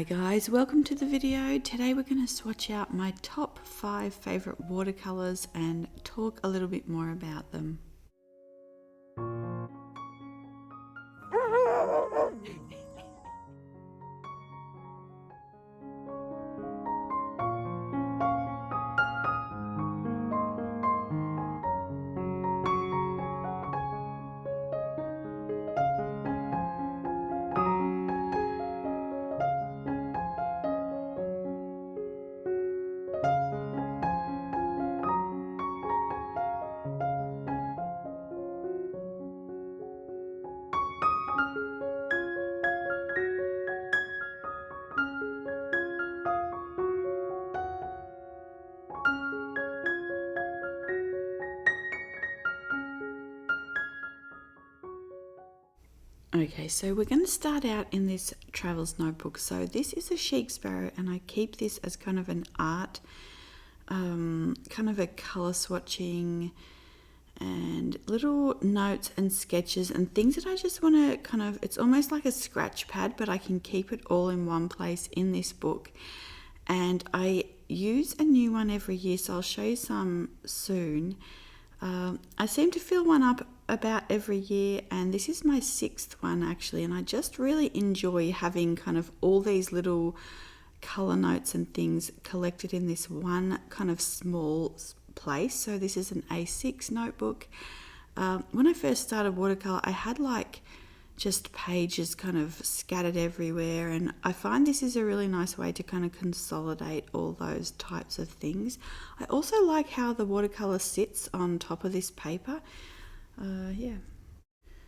guys, welcome to the video. Today we're going to swatch out my top 5 favourite watercolours and talk a little bit more about them. Okay, so we're going to start out in this Travels notebook. So this is a Chic Sparrow, and I keep this as kind of an art, kind of a colour swatching and little notes and sketches and things that I just want to kind of, it's almost like a scratch pad, but I can keep it all in one place in this book. And I use a new one every year, so I'll show you some soon. I seem to fill one up about every year, and this is my 6th one actually, and I just really enjoy having kind of all these little color notes and things collected in this one kind of small place. So this is an A6 notebook. When I first started watercolor, I had like just pages kind of scattered everywhere, and I find this is a really nice way to kind of consolidate all those types of things. I also like how the watercolor sits on top of this paper. Yeah.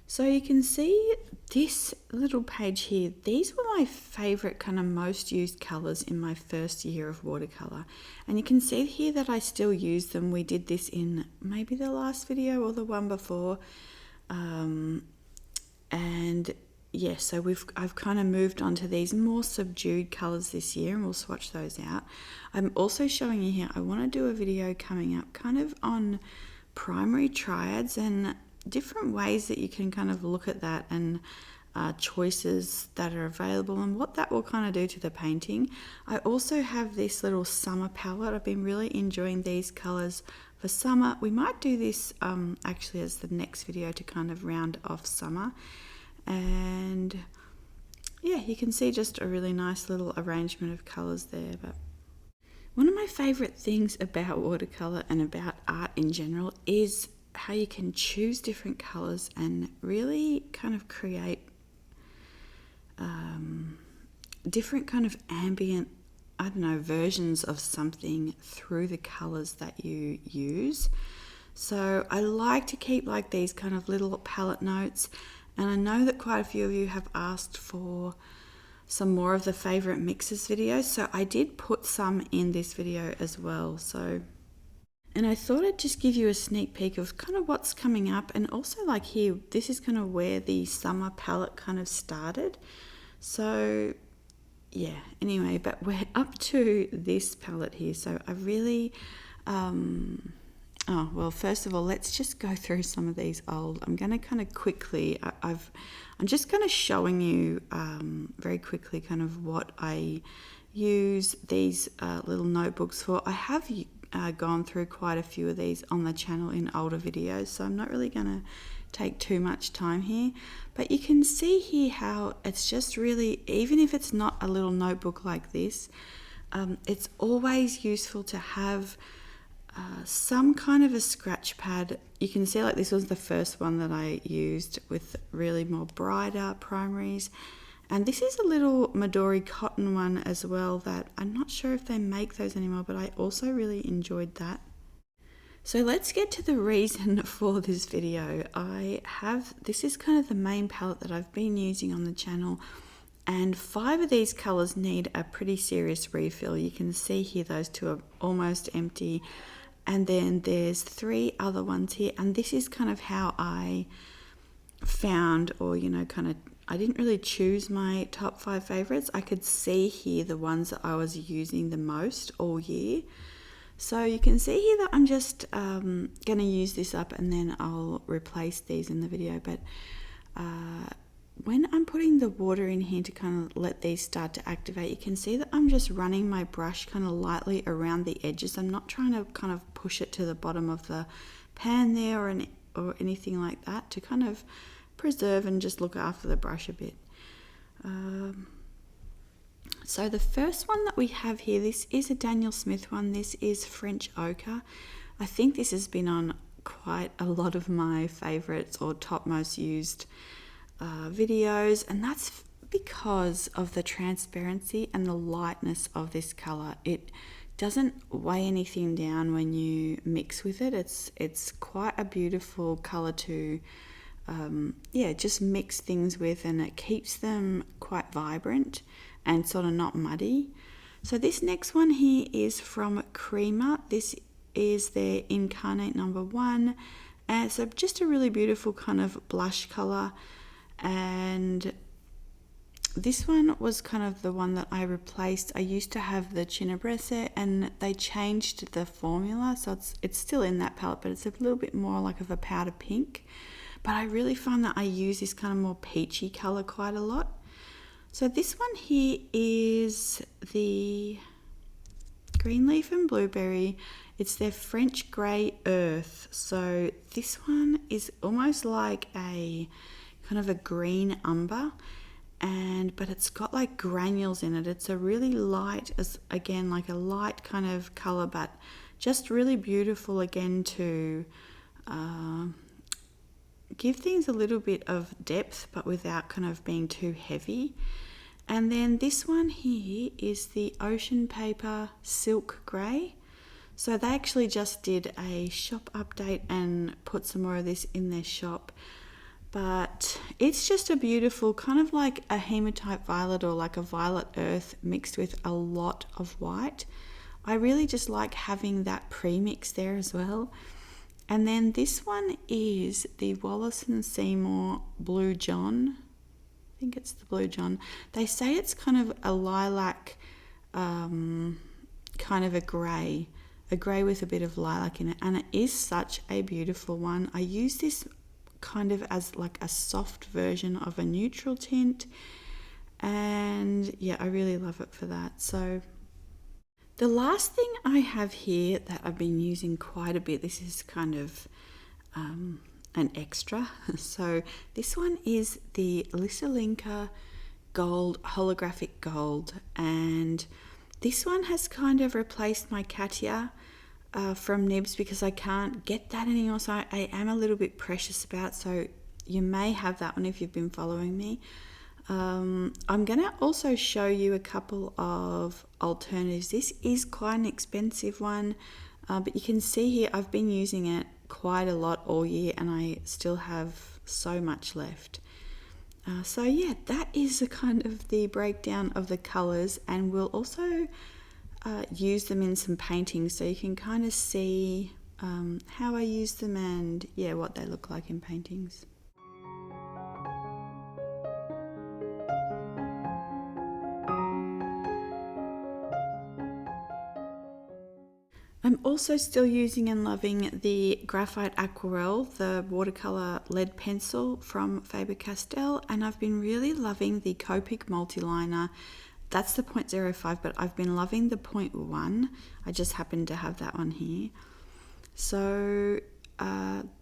So you can see this little page here. These were my favorite kind of most used colors in my first year of watercolor. And you can see here that I still use them. We did this in maybe the last video or the one before. And yeah, so I've kind of moved on to these more subdued colors this year, and we'll swatch those out. I'm also showing you here, I want to do a video coming up kind of on primary triads and different ways that you can kind of look at that, and choices that are available and what that will kind of do to the painting. I also have this little summer palette. I've been really enjoying these colors for summer. We might do this actually as the next video to kind of round off summer. And yeah, you can see just a really nice little arrangement of colors there. But one of my favorite things about watercolor and about art in general is how you can choose different colors and really kind of create different kind of ambient, I don't know, versions of something through the colors that you use. So I like to keep like these kind of little palette notes, and I know that quite a few of you have asked for some more of the favorite mixes videos, so I did put some in this video as well. And I thought I'd just give you a sneak peek of kind of what's coming up, and also like here, this is kind of where the summer palette kind of started. So yeah, anyway, but we're up to this palette here. So I really, oh, well, first of all, let's just go through some of these old. I'm going to kind of quickly, I'm just kind of showing you very quickly kind of what I use these little notebooks for. I have gone through quite a few of these on the channel in older videos, so I'm not really going to take too much time here. But you can see here how it's just really, even if it's not a little notebook like this, it's always useful to have some kind of a scratch pad. You can see like this was the first one that I used with really more brighter primaries, and this is a little Midori cotton one as well that I'm not sure if they make those anymore, but I also really enjoyed that. So let's get to the reason for this video. This is kind of the main palette that I've been using on the channel, and 5 of these colors need a pretty serious refill. You can see here those 2 are almost empty, and then there's 3 other ones here, and this is kind of how I found, or you know, kind of, I didn't really choose my top 5 favorites. I could see here the ones that I was using the most all year. So you can see here that I'm just going to use this up, and then I'll replace these in the video. But when I'm putting the water in here to kind of let these start to activate, you can see that I'm just running my brush kind of lightly around the edges. I'm not trying to kind of push it to the bottom of the pan there or anything like that, to kind of preserve and just look after the brush a bit. So the first one that we have here, this is a Daniel Smith one. This is French Ochre. I think this has been on quite a lot of my favorites or top most used videos, and that's because of the transparency and the lightness of this color. It doesn't weigh anything down when you mix with it. It's quite a beautiful color to just mix things with, and it keeps them quite vibrant and sort of not muddy. So this next one here is from Kremer. This is their Incarnate #1, and so just a really beautiful kind of blush color. And this one was kind of the one that I replaced. I used to have the Chinabrese, and they changed the formula, so it's still in that palette, but it's a little bit more like of a powder pink. But I really find that I use this kind of more peachy color quite a lot. So this one here is the Greenleaf and Blueberry. It's their French Grey Earth. So this one is almost like a kind of a green umber, but it's got like granules in it. It's a really light, again, like a light kind of color, but just really beautiful again to give things a little bit of depth, but without kind of being too heavy. And then this one here is the Ocean Paper Silk Grey. So they actually just did a shop update and put some more of this in their shop. But it's just a beautiful kind of like a hematite violet, or like a violet earth mixed with a lot of white. I really just like having that premix there as well. And then this one is the Wallace and Seymour Blue John. I think it's the Blue John. They say it's kind of a lilac, kind of a grey with a bit of lilac in it. And it is such a beautiful one. I use this kind of as like a soft version of a neutral tint. And yeah, I really love it for that. So the last thing I have here that I've been using quite a bit, this is kind of an extra. So this one is the Lisilinka Gold, Holographic Gold. And this one has kind of replaced my Katia from Nibs, because I can't get that anymore. So I am a little bit precious about, so you may have that one if you've been following me. I'm going to also show you a couple of alternatives. This is quite an expensive one, but you can see here I've been using it quite a lot all year, and I still have so much left. So yeah, that is a kind of the breakdown of the colors, and we'll also use them in some paintings, so you can kind of see how I use them and yeah, what they look like in paintings. I'm also still using and loving the Graphite Aquarelle, the watercolor lead pencil from Faber-Castell, and I've been really loving the Copic Multiliner. That's the 0.05, but I've been loving the 0.1. I just happen to have that one here. So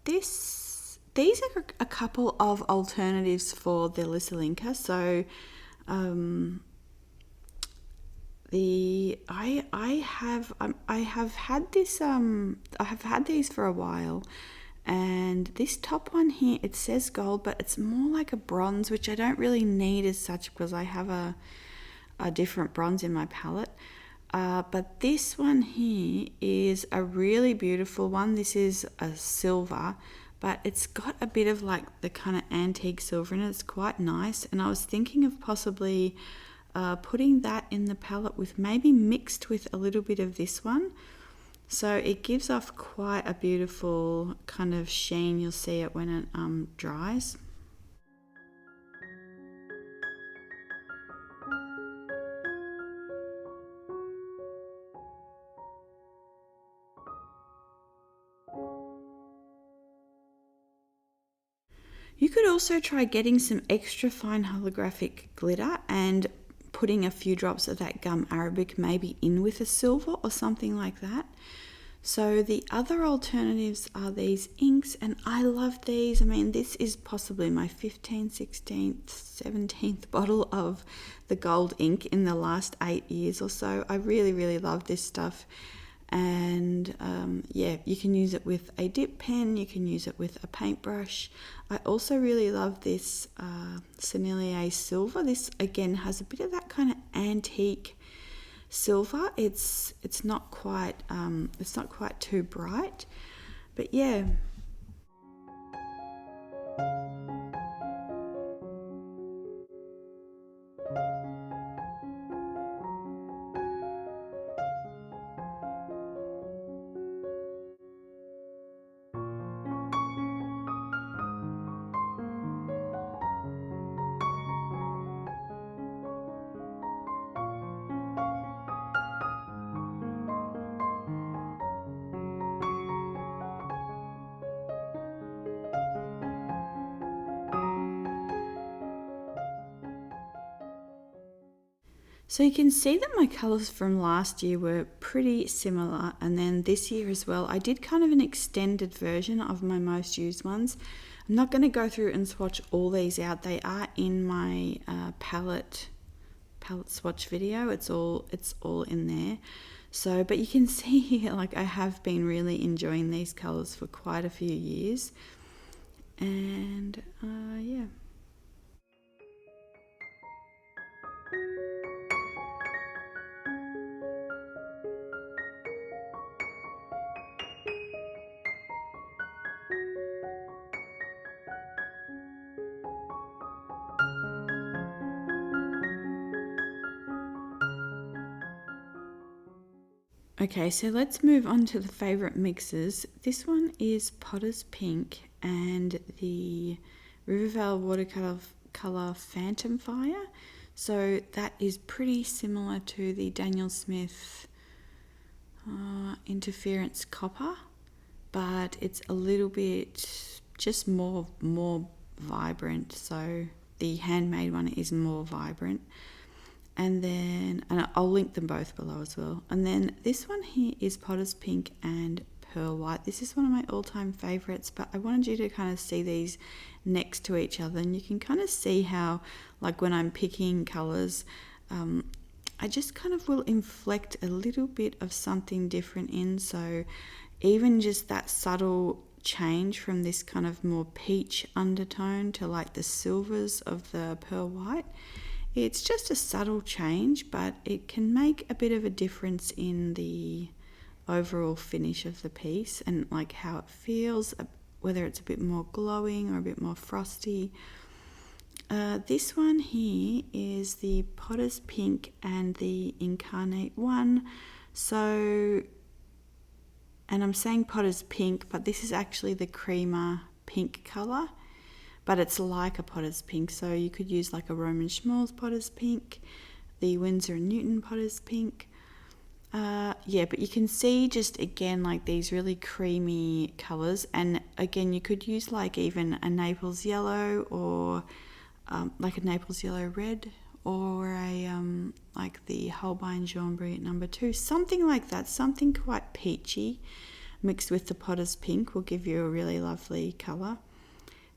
these are a couple of alternatives for the Lisilinka. So I have had this I have had these for a while, and this top one here, it says gold, but it's more like a bronze, which I don't really need as such because I have a different bronze in my palette. But this one here is a really beautiful one. This is a silver, but it's got a bit of like the kind of antique silver in it. It's quite nice, and I was thinking of possibly putting that in the palette with maybe mixed with a little bit of this one. So it gives off quite a beautiful kind of sheen. You'll see it when it dries. You You could also try getting some extra fine holographic glitter and putting a few drops of that gum arabic maybe in with a silver or something like that. So the other alternatives are these inks, and I love these. I mean, this is possibly my 15th, 16th, 17th bottle of the gold ink in the last 8 years or so. I really, really love this stuff. And yeah, you can use it with a dip pen, you can use it with a paintbrush. I also really love this Sennelier Silver. This again has a bit of that kind of antique silver. It's not quite too bright, but yeah. So you can see that my colours from last year were pretty similar, and then this year as well I did kind of an extended version of my most used ones. I'm not going to go through and swatch all these out. They are in my palette swatch video. It's all in there. So, but you can see here, like, I have been really enjoying these colours for quite a few years, and yeah. Okay, so let's move on to the favourite mixes. This one is Potter's Pink and the Rivervale Watercolor Phantom Fire. So that is pretty similar to the Daniel Smith Interference Copper, but it's a little bit just more vibrant. So the handmade one is more vibrant. And I'll link them both below as well. And then this one here is Potter's Pink and Pearl White. This is one of my all-time favorites, but I wanted you to kind of see these next to each other, and you can kind of see how, like, when I'm picking colors, I just kind of will inflect a little bit of something different in. So even just that subtle change from this kind of more peach undertone to like the silvers of the Pearl White, it's just a subtle change, but it can make a bit of a difference in the overall finish of the piece and like how it feels, whether it's a bit more glowing or a bit more frosty. This one here is the Potter's Pink and the Incarnate one. So, and I'm saying Potter's Pink, but this is actually the Kremer pink colour. But it's like a Potter's Pink, so you could use like a Roman Schmalz Potter's Pink, the Winsor Newton Potter's Pink. Yeah, but you can see just again like these really creamy colours, and again you could use like even a Naples yellow or like a Naples yellow red, or a like the Holbein Jaune Brilliant No. 2, something like that, something quite peachy mixed with the Potter's Pink will give you a really lovely colour.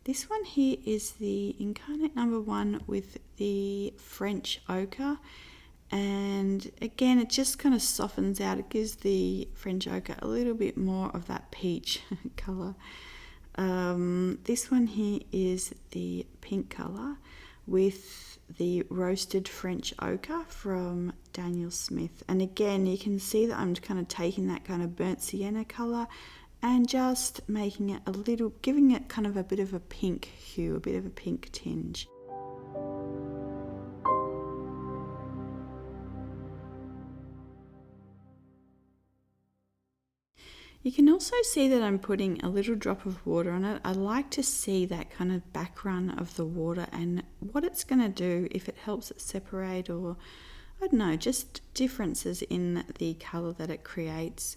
This one here is the Incarnate No. 1 with the French Ochre, and again it just kind of softens out. It gives the French Ochre a little bit more of that peach colour. This one here is the pink colour with the Roasted French Ochre from Daniel Smith, and again you can see that I'm kind of taking that kind of burnt sienna colour and just making it a little, giving it kind of a bit of a pink hue, a bit of a pink tinge. You can also see that I'm putting a little drop of water on it. I like to see that kind of background of the water and what it's going to do, if it helps it separate, or I don't know, just differences in the colour that it creates.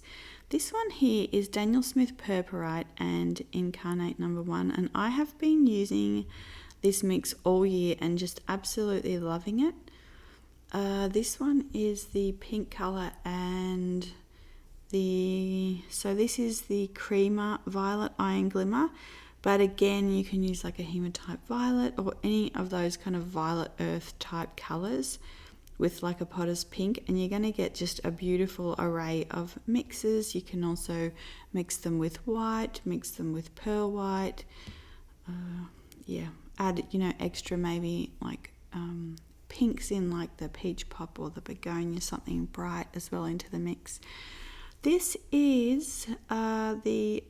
This one here is Daniel Smith Purpurite and Incarnate #1, and I have been using this mix all year and just absolutely loving it. This one is the pink color, and so this is the Kremer Violet Iron Glimmer, but again you can use like a hematite violet or any of those kind of violet earth type colors with like a potter's pink, and you're going to get just a beautiful array of mixes. You can also mix them with white, mix them with pearl white, add extra maybe like pinks in like the peach pop or the begonia, something bright as well into the mix. This is the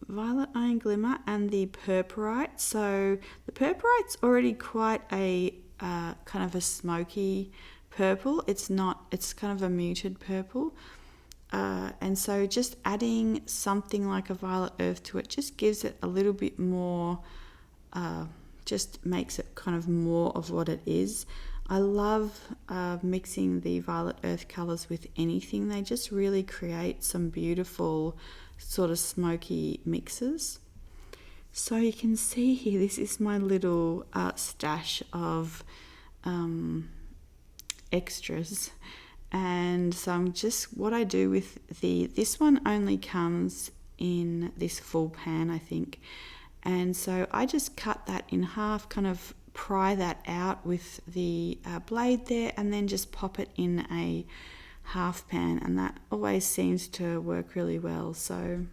Violet Iron Glimmer and the Purpurite. So the Purpurite's already quite a kind of a smoky purple. It's kind of a muted purple. And so just adding something like a violet earth to it just gives it a little bit more, just makes it kind of more of what it is. I love mixing the violet earth colors with anything. They just really create some beautiful sort of smoky mixes. So you can see here, this is my little stash of extras. And so I'm just, what I do with this one only comes in this full pan, I think. And so I just cut that in half, kind of pry that out with the blade there, and then just pop it in a half pan, and that always seems to work really well. So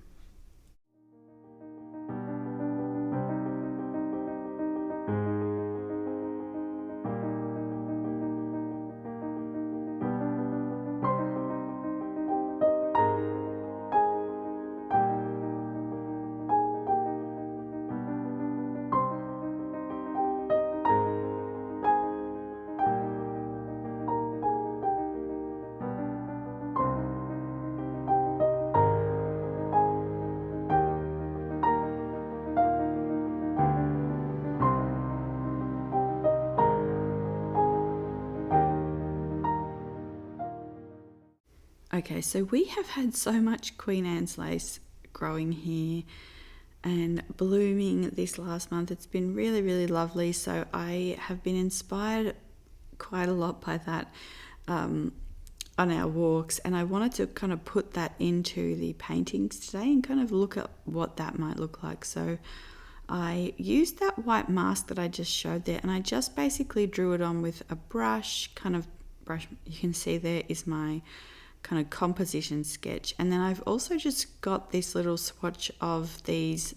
okay, so we have had so much Queen Anne's lace growing here and blooming this last month. It's been really, really lovely. So I have been inspired quite a lot by that on our walks, and I wanted to kind of put that into the paintings today and kind of look at what that might look like. So I used that white mask that I just showed there, and I just basically drew it on with a brush, you can see there is my kind of composition sketch. And then I've also just got this little swatch of these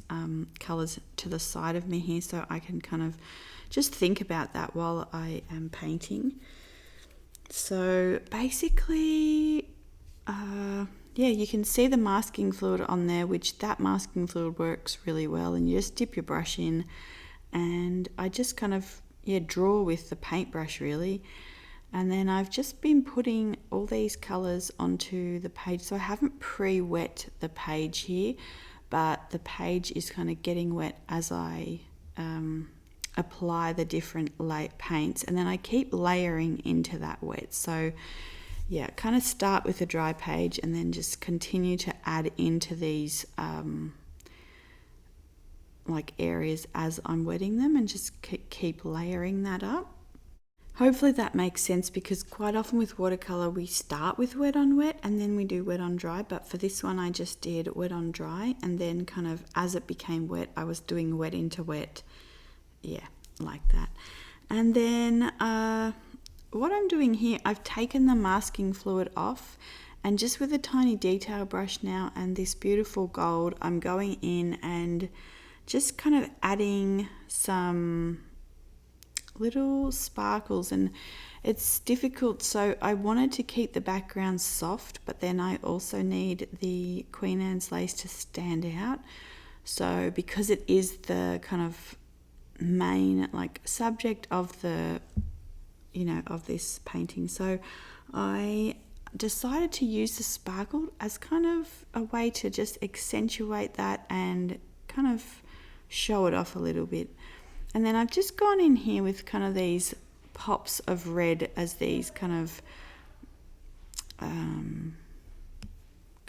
colors to the side of me here, so I can kind of just think about that while I am painting. So basically, you can see the masking fluid on there, which that masking fluid works really well, and you just dip your brush in, and I just kind of draw with the paintbrush really. And then I've just been putting all these colors onto the page. So I haven't pre-wet the page here, but the page is kind of getting wet as I apply the different paints, and then I keep layering into that wet. So kind of start with a dry page and then just continue to add into these like areas as I'm wetting them, and just keep layering that up. Hopefully that makes sense, because quite often with watercolor we start with wet on wet and then we do wet on dry, but for this one I just did wet on dry, and then kind of as it became wet I was doing wet into wet, like that. And then what I'm doing here, I've taken the masking fluid off, and just with a tiny detail brush now and this beautiful gold, I'm going in and just kind of adding some little sparkles. And it's difficult, so I wanted to keep the background soft, but then I also need the Queen Anne's lace to stand out. So because it is the kind of main like subject of the of this painting, so I decided to use the sparkle as kind of a way to just accentuate that and kind of show it off a little bit. And then I've just gone in here with kind of these pops of red as these kind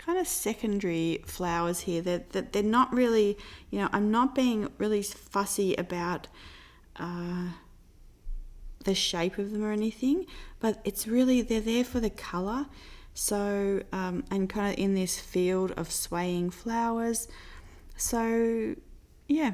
kind of secondary flowers here. They're not really, you know, I'm not being really fussy about the shape of them or anything, but it's really, they're there for the color. So and kind of in this field of swaying flowers. So yeah.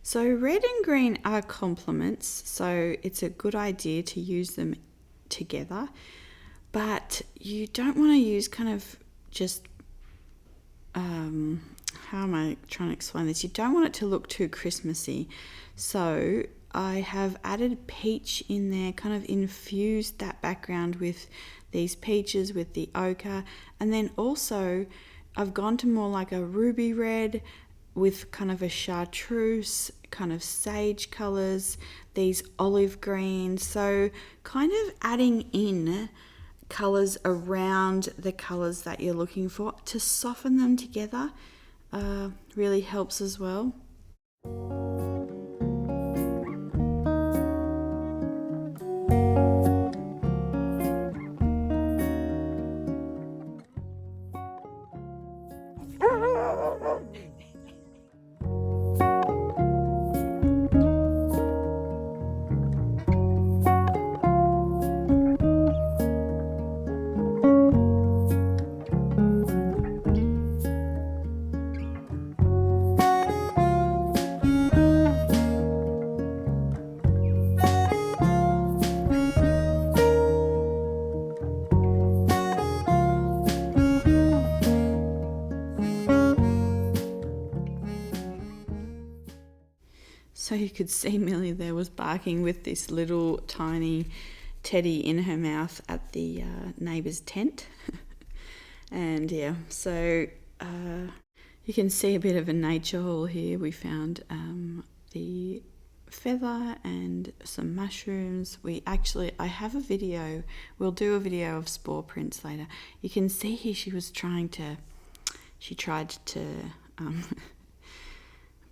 So red and green are complements, so it's a good idea to use them together, but you don't want to use kind of just, how am I trying to explain this? You don't want it to look too Christmassy. So I have added peach in there, kind of infused that background with these peaches, with the ochre, and then also I've gone to more like a ruby red with kind of a chartreuse, kind of sage colours, these olive greens. So kind of adding in colours around the colours that you're looking for to soften them together really helps as well. So you could see Millie there was barking with this little tiny teddy in her mouth at the neighbour's tent. And yeah, so you can see a bit of a nature haul here. We found the feather and some mushrooms. I have a video, we'll do a video of spore prints later. You can see here she tried to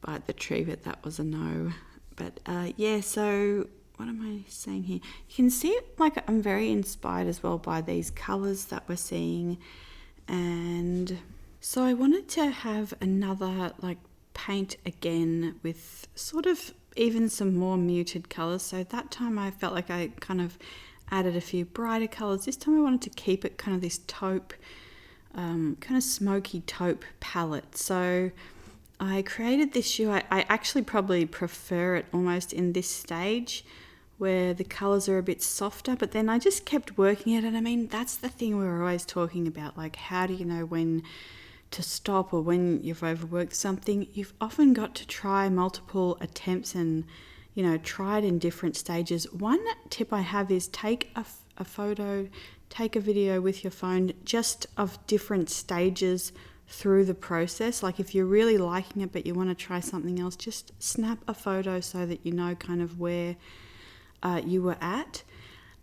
bite the tree, but that was a no. But yeah, so what am I saying here? You can see like I'm very inspired as well by these colours that we're seeing. And so I wanted to have another like paint again with sort of even some more muted colours. So that time I felt like I kind of added a few brighter colours. This time I wanted to keep it kind of this taupe, kind of smoky taupe palette. So I created this shoe. I actually probably prefer it almost in this stage where the colours are a bit softer, but then I just kept working it. And I mean, that's the thing we were always talking about, like how do you know when to stop or when you've overworked something? You've often got to try multiple attempts and, you know, try it in different stages. One tip I have is take a photo, take a video with your phone just of different stages through the process. Like if you're really liking it but you want to try something else, just snap a photo so that you know kind of where you were at.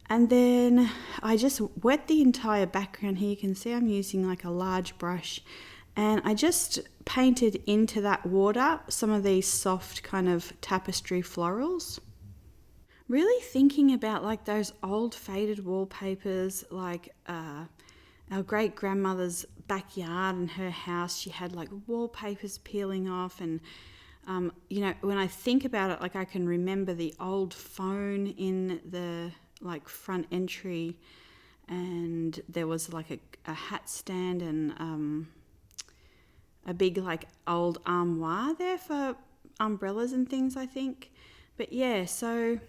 And then I just wet the entire background here. You can see I'm using like a large brush, and I just painted into that water some of these soft kind of tapestry florals. Really thinking about like those old faded wallpapers, like our great grandmother's backyard and her house. She had like wallpapers peeling off, and you know, when I think about it, like I can remember the old phone in the like front entry, and there was like a hat stand and a big like old armoire there for umbrellas and things, I think. But yeah, so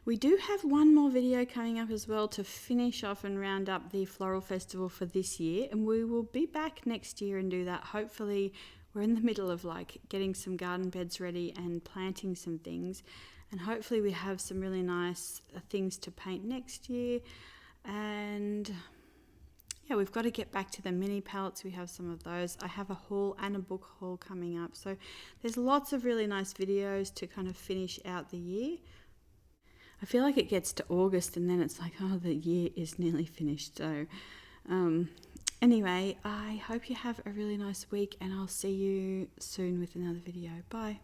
we do have one more video coming up as well to finish off and round up the Floral Festival for this year, and we will be back next year and do that. Hopefully we're in the middle of like getting some garden beds ready and planting some things, and hopefully we have some really nice things to paint next year. And yeah, we've got to get back to the mini palettes. We have some of those. I have a haul and a book haul coming up. So there's lots of really nice videos to kind of finish out the year. I feel like it gets to August and then it's like, oh, the year is nearly finished. So anyway, I hope you have a really nice week and I'll see you soon with another video. Bye.